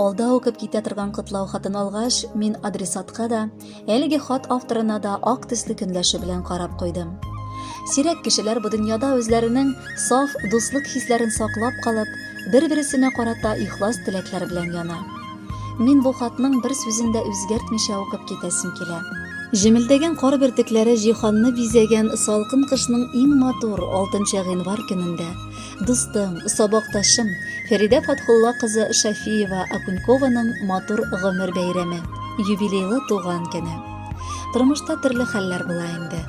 алда укып китә торган котлау хатын алгач, мин адресатка да, әлеге хат авторына да ак төсле көнләше белән карап куйдым. Сирәк кешеләр бу дөньяда үзләренең саф дуслык хисләрен саклап калып, бер-берсенә карата ихлас теләкләр белән яна. Мин бу хатның бер сүзен дә үзгәртмичә укып китәсем килә. Җемелдәгән кар бөртекләре җиһанны бизәгән салкын кышның иң матур 6 гыйнвар көнендә дустым, сабакташым Фәридә Фатхулла кызы Шафиева Акунькованың матур гомер бәйрәме, юбилейлы туган көне. Тормышта төрле хәлләр була инде.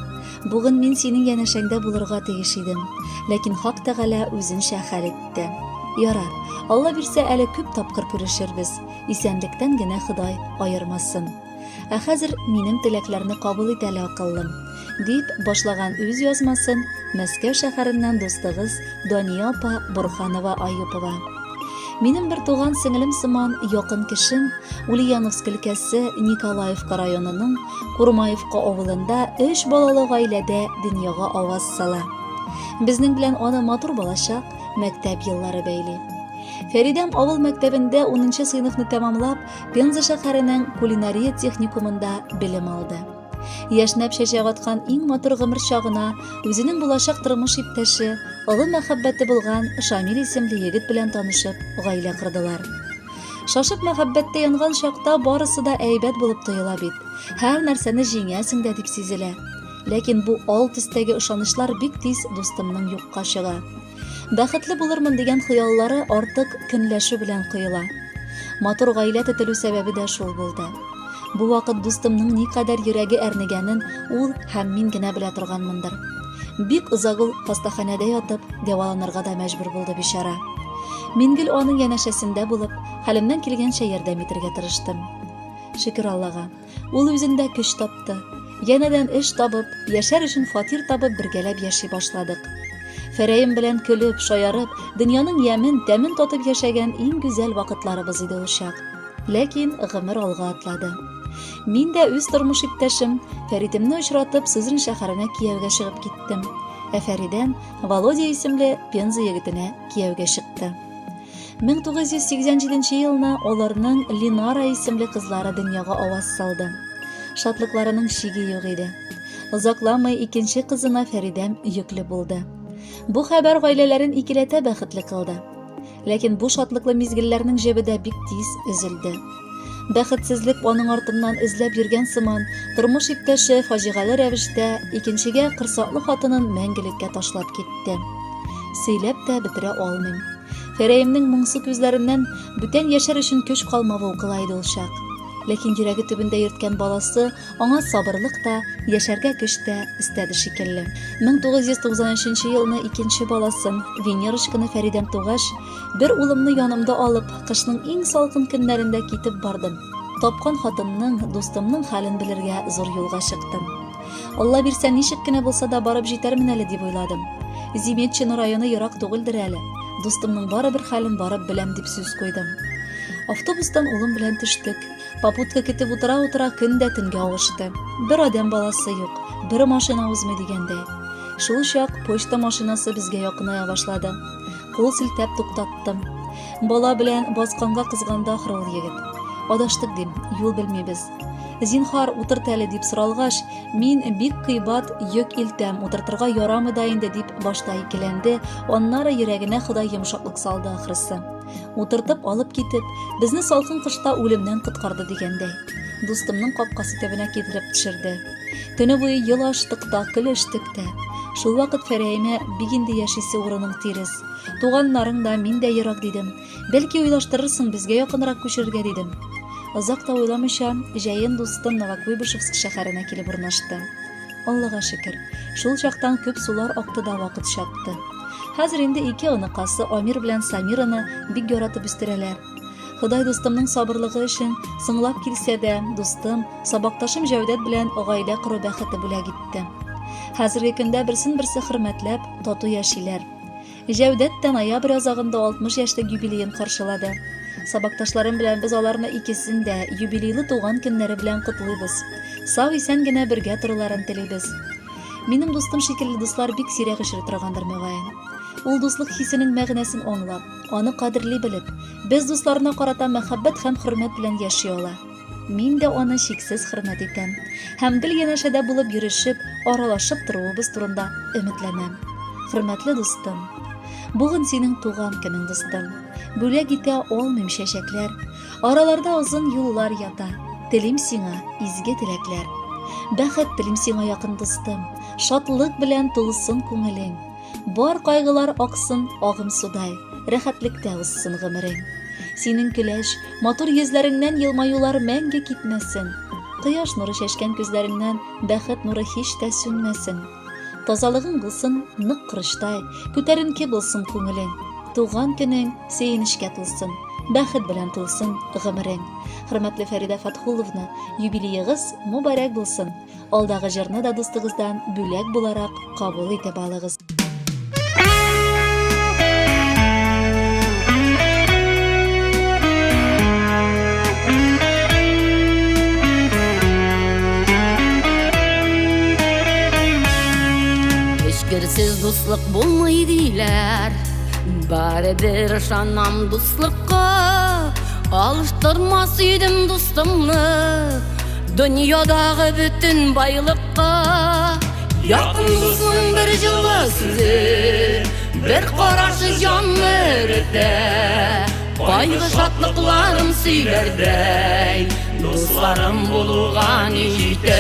Бүген мин синең янәшәңдә булырга тиеш идем, ләкин Хак Тәгалә үзенчә хәл итте. Ярар, Алла бирсә әле күп тапкыр күрешербез, исәнлектән генә Ходай аермасын. Ә хәзер минем теләкләрне кабул ит әле акыллым, дип башлаган үз язмасын Мәскәү шәһәреннән дустыгыз Дания апа Бурханова Аюпова. Минем бер туган сеңлем сыман якын кешем Ульяновск өлкәсе Николаевка районының Курмаевка авылында 3 балалы гаиләдә дөньяга аваз сала. Безнең белән аны матур балачак мәктәп еллары бәйли. Фәридәм авыл мәктәбендә 10 сыйныфны тәмамлап, Пенза шәһәренең кулинария техникумында белем алды. Яшнәп чәчәк аткан иң матур гомер чагына үзенең булачак тормыш иптәше, олы мәхәббәте булган Шамил исемле егет белән танышып, гаилә кордылар. Шашып мәхәббәттә янган чакта барысы да әйбәт булып тоела бит. Һәр нәрсәне җиңәсең дә дип сизелә. Ләкин бу алт өстәге ышанышлар бик тиз дустымның юкка чыга. Бәхетле булырмын дигән хыяллары артык көнләшү белән кыйла. Матур гаилә төтелү сәбәбе дә шул булды. Бу вакыт дустымның никадәр йөрәге әрнегәнен ул һәм мин генә белә торганмындыр. Бик озак ул хастаханәдә ятып, дәваланырга да мәҗбүр булды бичара. Мин гел аның янәшәсендә булып, хәлемнән килгәнчә ярдәм итәргә тырыштым. Шөкер Аллага, ул үзендә көч тапты. Янәдән эш табып, яшәр өчен фатир табып бергәләп яши башладык. Фәрәем белән көлеп, шаярып, дөньяның ямен, тәмен татып яшәгән иң гүзәл вакытларыбыз иде ул чак. Ләкин гомер алга атлады. Мин дә үз тормыш иптәшем Фәридемне очратып Сызрань шәһәренә кияүгә чыгып киттем. Ә Фәридәм Володя исемле Пенза егетенә кияүгә чыкты. 1987 елны аларның Линара исемле кызлары дөньяга аваз салды. Шатлыкларының чиге юк иде. Озакламый икенче кызына Фәридәм йөкле булды. Бу хәбәр гаиләләрен икеләтә бәхетле кылды. Ләкин бу шатлыклы мизгелләрнең җебедә бик тиз өзелде. Бәхетсезлек аның артыннан эзләп йөргән сыман, тормыш иптәше фаҗигале рәвештә икенчегә кырсаклы хатынын мәңгелеккә ташлап китте. Сөйләп тә бетерә алмыйм. Фәрәемнең моңсу күзләреннән бүтән яшәр өчен көч калмавы укыла иде ул чак. Ләкин йөрәге төбендә йөрткән баласы аңа сабырлык та, яшәргә көч тә өстәде шикелле. 1993 елны икенче баласын, Венерочканы Фәридәм тугач, бер улымны янымда алып, кышның иң салкын көннәрендә китеп бардым. Тапкан хатынның, дустымның хәлен белергә зур юлга чыктым. Алла бирсә, ничек кенә булса да барып җитәрмен әле дип уйладым. Зиметчина районы ерак түгелдер әле. Дустымның барыбер хәлен барып беләм дип сүз куйдым. Автобустан улым белән төштек. Попутка китеп утыра-утыра көн дә төнгә авышты. Бер адәм баласы юк, бер машина узмый дигәндәй. Шул чак почта машинасы безгә якыная башлады. Кул селтәп туктаттым. Бала белән басканга кызганда ахры ул егет. Адаштык дим, юл белмибез. Зинхар утырт әле дип соралгач, мин бик кыйбат йөк илтәм, утыртырга ярамый да инде дип башта икеләнде, аннары йөрәгенә Ходай йомшаклык салды ахрысы. Утыртып алып китеп, безне салкын кышта үлемнән коткарды дигәндәй. Дустымның капкасы төбенә китереп төшерде. Төне буе ел аштык та, көлештек тә. Шул вакыт Фәрәемә бик инде яшисе урының тирес. Туганнарың да, мин дә ерак дидем. Бәлки уйлаштырырсың, безгә якынрак күчерергә дидем. Озак та уйламыйча, җәен дустым Новокуйбышевск шәһәренә килеп урнашты. Аллага шөкер, шул чактан күп сулар акты да вакыт чапты. Хәзер инде ике оныкасы Амир белән Самираны бик яратып үстерәләр. Ходай дустымның сабырлыгы өчен сыңлап килсә дә, дустым, сабакташым Җәүдәт белән гаилә кору бәхете бүләк итте. Хәзерге көндә берсен-берсе хөрмәтләп, тату яшиләр. Җәүдәт тә ноябрь азагында 60 яшьлек юбилеен каршылады. Сабакташларым белән без аларны икесен дә юбилейлы туган көннәре белән котлыйбыз. Сау исән генә бергә торуларын телибез. Минем дустым шикелле дуслар бик сирәк очрый торгандыр мөгаен. Ул дуслык хисенең мәгънәсен аңлап, аны кадерли белеп, без дусларына карата мәхәббәт һәм хөрмәт белән яши ала. Мин дә аны чиксез хөрмәт итәм һәм бел янәшәдә булып йөрешеп, аралашып торуыбыз турында өметләнәм. Хөрмәтле дустым, бүген синең туган көнең, дустым. Бүләк итә алмыйм чәчәкләр, араларда озын юллар ята. Телим сиңа изге теләкләр. Бәхет телим сиңа якын дустым, шатлык белән тулсын күңелең. Бар кайгылар аксын агым судай, рәхәтлектә узсын гомерең. Синең көләш, матур йөзләреңнән елмаюлар мәңге китмәсен. Кояш нуры чәчкән күзләреңнән бәхет нуры һич тә сүнмәсен. Тазалыгың булсын нык кырыштай, күтәренке булсын күңелең. Туган көнең сөенечкә тулсын, бәхет белән тулсын гомерең. Хөрмәтле Фәридә Фатхуловна, юбилеегыз мубарәк булсын. Алдагы җырны да дустыгыздан бүләк буларак кабул итеп алыгыз. Эшкерсез дуслык булмый диләр, барыбер ышанам дуслыкка. Алыштырмас идем дустымны дөньядагы бүтән байлыкка. Якын дусның бер җылы сүзе, бер карашы җанны эретә. Кайгы шатлыкларым сөйләрдәй, дусларым булуга ни җитә.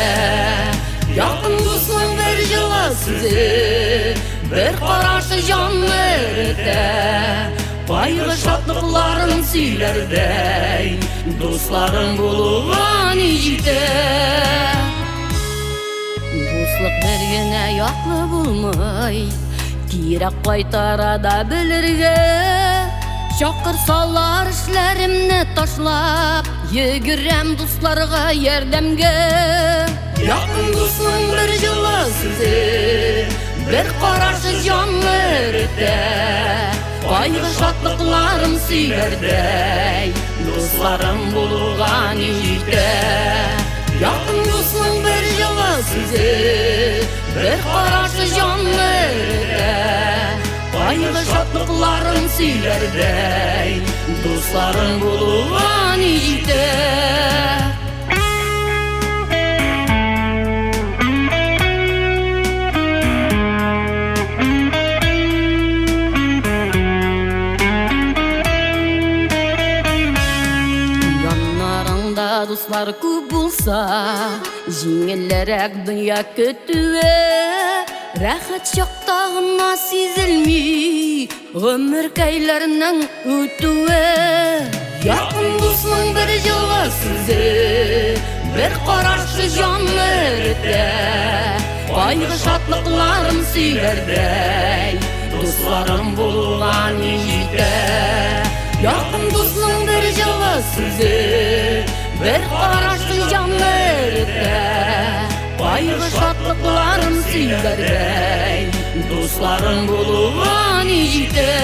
Якын дусның бер җылы сүзе, бер карашы җанны эретә. Кайгы шатлыкларым сөйләрдәй, дусларым булуга ни җитә. Дуслык бер генә яклы булмый, кирәк кайтара да белергә. Чакырсалар эшләремне ташлап, йөгерәм дусларга ярдәмгә. Якын дусның бер җылы сүзе, бер карашы җанны эретә. Кайгы шатлыкларым сөйләрдәй, дусларым булуга ни җитә. Якын дусның бер җылы сүзе, бер карашы җанны эретә. Кайгы шатлыкларым сөйләрдәй, дусларым булуга ни җитә. Дуслар күп булса, җиңелрәк дөнья көтүе. Рәхәт чакта гына сизелми гомеркәйләрнең үтүе. Якын дусның бер җылы сүзе, бер карашы җанны эретә. Кайгы шатлыкларым сөйләрдәй, дусларым булуга ни җитә. Якын дусның бер җылы сүзе, бер карашы җанны эретә. Кайгы шатлыкларым сөйләрдәй, дусларым булуга ни җитә.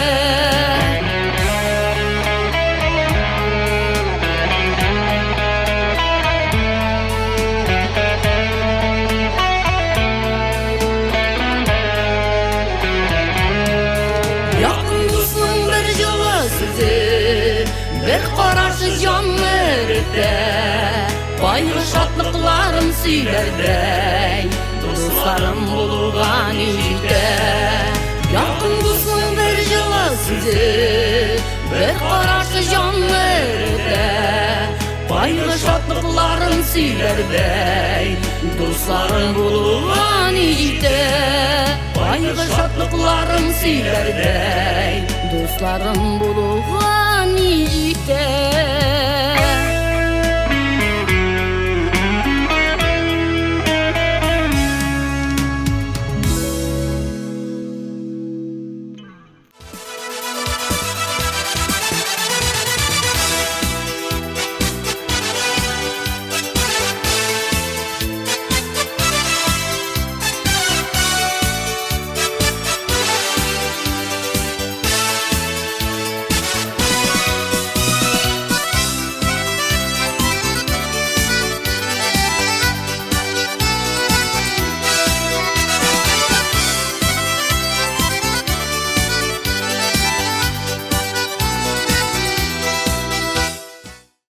Якын дусның бер җылы сүзе, бер карашы җанны эретә. Кайгы шатлыкларым сөйләрдәй, дусларым булуга ни җитә. Якын дусның бер җылы сүзе, бер карашы җанны эретә. Кайгы шатлыкларым сөйләрдәй, дусларым булуга ни җитә. Кайгы шатлыкларым сөйләрдәй, дусларым булуга ни җитә.